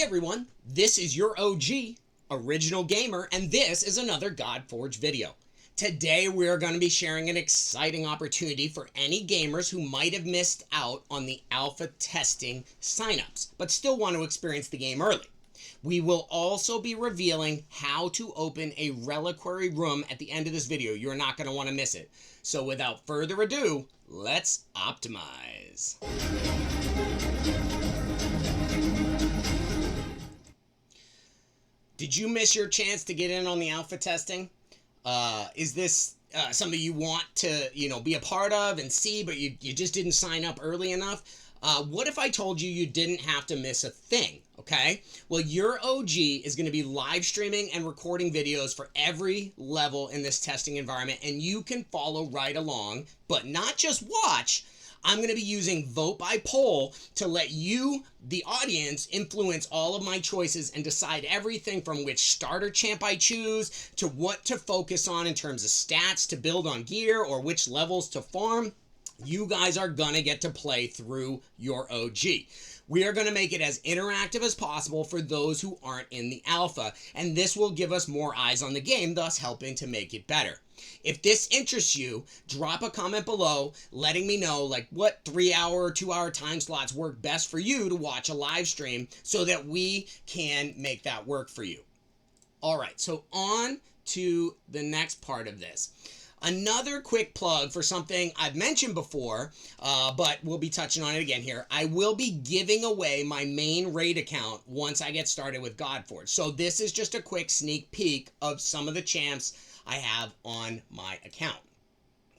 everyone, this is your OG, Original Gamer, and this is another Godforge video. Today we're going to be sharing an exciting opportunity for any gamers who might have missed out on the alpha testing signups, but still want to experience the game early. We will also be revealing how to open a Reliquary Room at the end of this video. You're not going to want to miss it. So without further ado, let's optimize. Did you miss your chance to get in on the alpha testing? Is this something you want to, be a part of and see, but you just didn't sign up early enough? What if I told you you didn't have to miss a thing, okay? Well, your OG is going to be live streaming and recording videos for every level in this testing environment, and you can follow right along, but not just watch. I'm going to be using vote by poll to let you, the audience, influence all of my choices and decide everything from which starter champ I choose to what to focus on in terms of stats to build on gear or which levels to farm. You guys are going to get to play through your OG. We are going to make it as interactive as possible for those who aren't in the alpha, and this will give us more eyes on the game, thus helping to make it better. If this interests you, drop a comment below letting me know what 3-hour or 2-hour time slots work best for you to watch a live stream so that we can make that work for you. All right, so on to the next part of this. Another quick plug for something I've mentioned before, but we'll be touching on it again here. I will be giving away my main raid account once I get started with Godforge. So this is just a quick sneak peek of some of the champs I have on my account.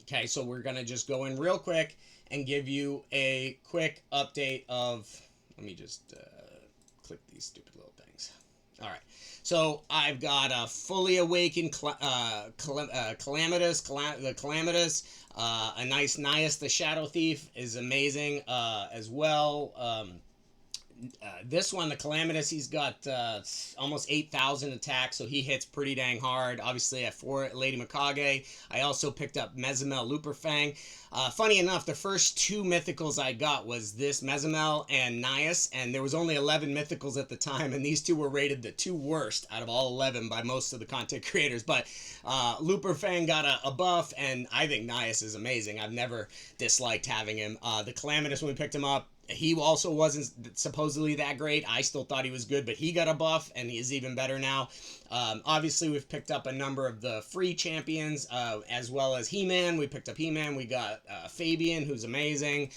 Okay, so we're going to just go in real quick and give you a quick update of, let me just click these stupid little things. All right, so I've got a fully awakened Calamitous, a nice Nias the Shadow Thief is amazing as well. This one, the Calamitous, he's got almost 8,000 attack, so he hits pretty dang hard. Obviously, I have 4 Lady Mikage. I also picked up Mezimel Luperfang. Funny enough, the first 2 mythicals I got was this Mezimel and Nias, and there was only 11 mythicals at the time, and these 2 were rated the 2 worst out of all 11 by most of the content creators. But Luperfang got a buff, and I think Nias is amazing. I've never disliked having him. The Calamitous, when we picked him up, he also wasn't supposedly that great. I still thought he was good, but he got a buff, and he is even better now. Obviously, we've picked up a number of the free champions, as well as He-Man. We picked up He-Man. We got Fabian, who's amazing.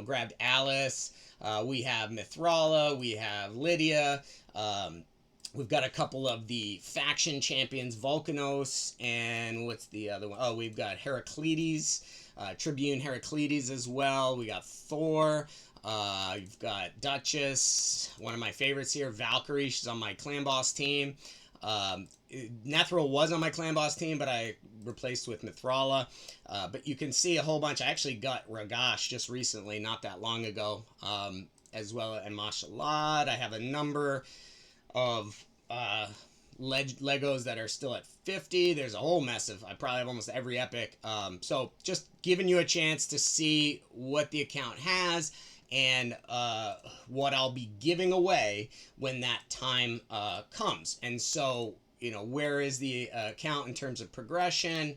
Grabbed Alice. We have Mithrala. We have Lydia. We've got a couple of the faction champions, Volcanos, and what's the other one? Oh, we've got Heraclides, Tribune Heraclides as well. We got Thor. You've got Duchess, one of my favorites here, Valkyrie. She's on my clan boss team. Nethril was on my clan boss team, but I replaced with Mithrala. But you can see a whole bunch. I actually got Ragash just recently, not that long ago, as well. And Mashallah, I have a number of Legos that are still at 50. There's a whole mess of, I probably have almost every epic. So just giving you a chance to see what the account has and what I'll be giving away when that time comes. And so, where is the account in terms of progression?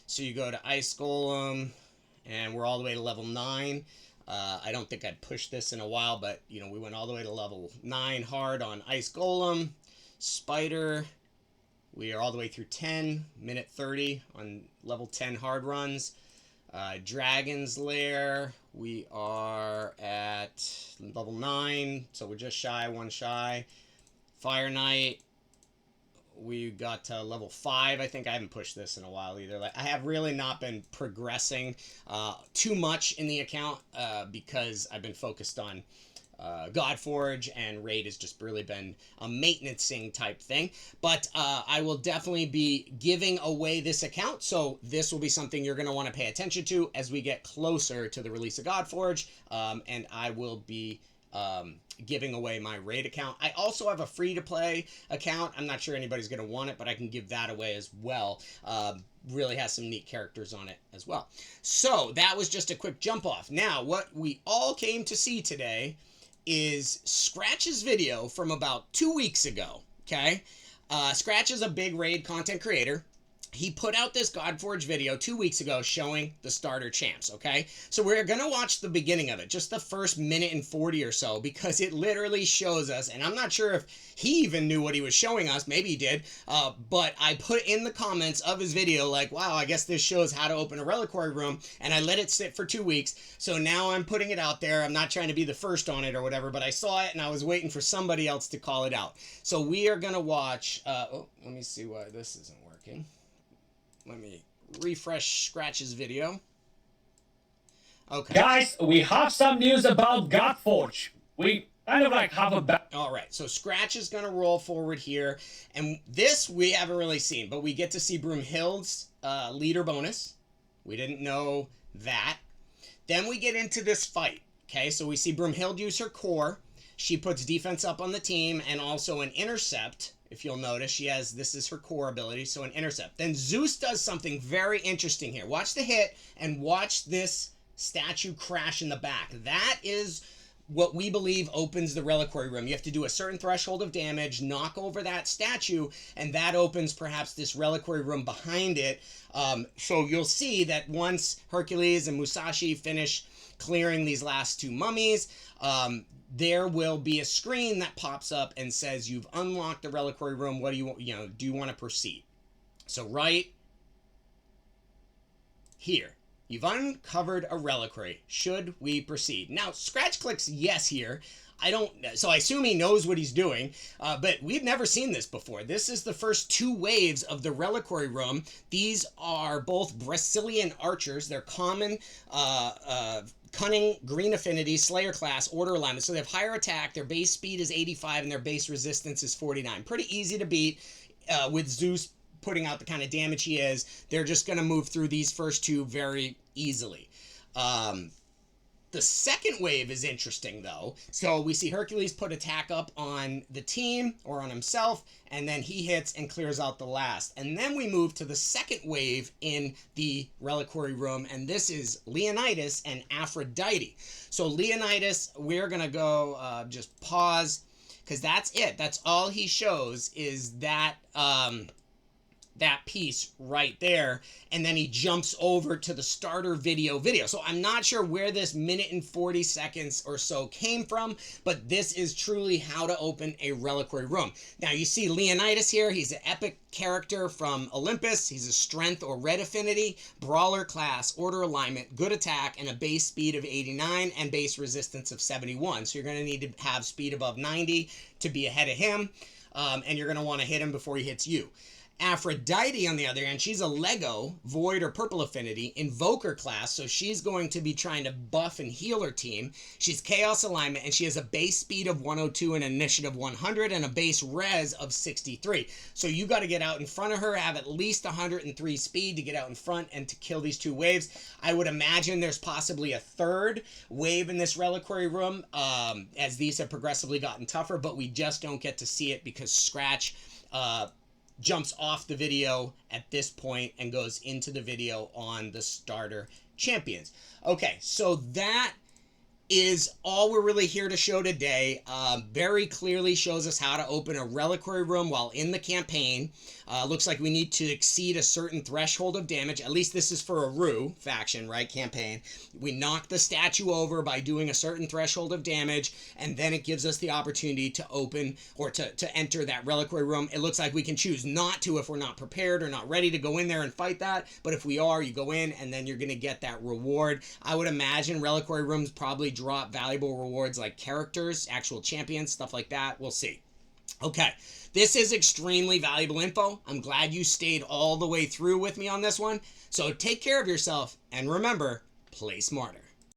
So you go to Ice Golem, and we're all the way to level 9. I don't think I'd pushed this in a while, but, we went all the way to level 9 hard on Ice Golem. Spider, we are all the way through 10, minute 30 on level 10 hard runs. Dragon's Lair, we are at level 9, so we're just shy, 1 shy. Fire Knight, we got to level 5. I think I haven't pushed this in a while either. I have really not been progressing too much in the account because I've been focused on Godforge, and Raid has just really been a maintenancing type thing. But I will definitely be giving away this account, so this will be something you're going to want to pay attention to as we get closer to the release of Godforge, and I will be giving away my Raid account. I also have a free-to-play account. I'm not sure anybody's going to want it, but I can give that away as well. Really has some neat characters on it as well. So that was just a quick jump off. Now, what we all came to see today is Scratch's video from about 2 weeks ago. Okay, Scratch is a big raid content creator. He put out this Godforge video 2 weeks ago showing the starter champs, okay? So we're going to watch the beginning of it, just the first minute and 40 or so, because it literally shows us, and I'm not sure if he even knew what he was showing us, maybe he did, but I put in the comments of his video like, wow, I guess this shows how to open a Reliquary Room, and I let it sit for 2 weeks, so now I'm putting it out there. I'm not trying to be the first on it or whatever, but I saw it and I was waiting for somebody else to call it out. So we are going to watch, oh, let me see why this isn't working. Let me refresh Scratch's video. Okay. Guys, we have some news about Godforge. We kind of like have a... All right, so Scratch is going to roll forward here. And this we haven't really seen, but we get to see Broomhild's leader bonus. We didn't know that. Then we get into this fight. Okay, so we see Broomhild use her core. She puts defense up on the team and also an intercept. If you'll notice, she has, this is her core ability, so an intercept. Then Zeus does something very interesting here. Watch the hit and watch this statue crash in the back. That is what we believe opens the Reliquary Room. You have to do a certain threshold of damage, knock over that statue, and that opens perhaps this Reliquary Room behind it. So you'll see that once Hercules and Musashi finish clearing these last two mummies, there will be a screen that pops up and says you've unlocked the Reliquary Room. What do do you want to proceed? So right here, you've uncovered a reliquary. Should we proceed? Now Scratch clicks yes here. So I assume he knows what he's doing, but we've never seen this before. This is the first two waves of the Reliquary Room. These are both Brazilian archers. They're common, cunning, green affinity, slayer class, order alignment. So they have higher attack, their base speed is 85, and their base resistance is 49. Pretty easy to beat with Zeus putting out the kind of damage he is. They're just going to move through these first two very easily. The second wave is interesting, though. So we see Hercules put attack up on the team or on himself, and then he hits and clears out the last. And then we move to the second wave in the Reliquary Room, and this is Leonidas and Aphrodite. So Leonidas, we're going to go just pause, because that's it. That's all he shows is that... that piece right there, and then he jumps over to the starter video. So I'm not sure where this minute and 40 seconds or so came from, but this is truly how to open a Reliquary Room. Now you see Leonidas here. He's an epic character from Olympus. He's a strength or red affinity, brawler class, order alignment, good attack, and a base speed of 89 and base resistance of 71. So you're going to need to have speed above 90 to be ahead of him, and you're going to want to hit him before he hits you. Aphrodite, on the other hand, she's a Lego, Void or Purple Affinity, Invoker class, so she's going to be trying to buff and heal her team. She's Chaos Alignment, and she has a base speed of 102 and initiative 100, and a base res of 63. So you got to get out in front of her, have at least 103 speed to get out in front and to kill these two waves. I would imagine there's possibly a third wave in this Reliquary Room, as these have progressively gotten tougher, but we just don't get to see it because Scratch... jumps off the video at this point and goes into the video on the starter champions. Okay, so that is all we're really here to show today. Very clearly shows us how to open a Reliquary Room while in the campaign. Looks like we need to exceed a certain threshold of damage. At least this is for a Rue faction, right? Campaign. We knock the statue over by doing a certain threshold of damage, and then it gives us the opportunity to open or to enter that Reliquary Room. It looks like we can choose not to if we're not prepared or not ready to go in there and fight that. But if we are, you go in and then you're going to get that reward. I would imagine Reliquary Rooms probably drop valuable rewards like characters, actual champions, stuff like that. We'll see. Okay, this is extremely valuable info. I'm glad you stayed all the way through with me on this one. So take care of yourself and remember, play smarter.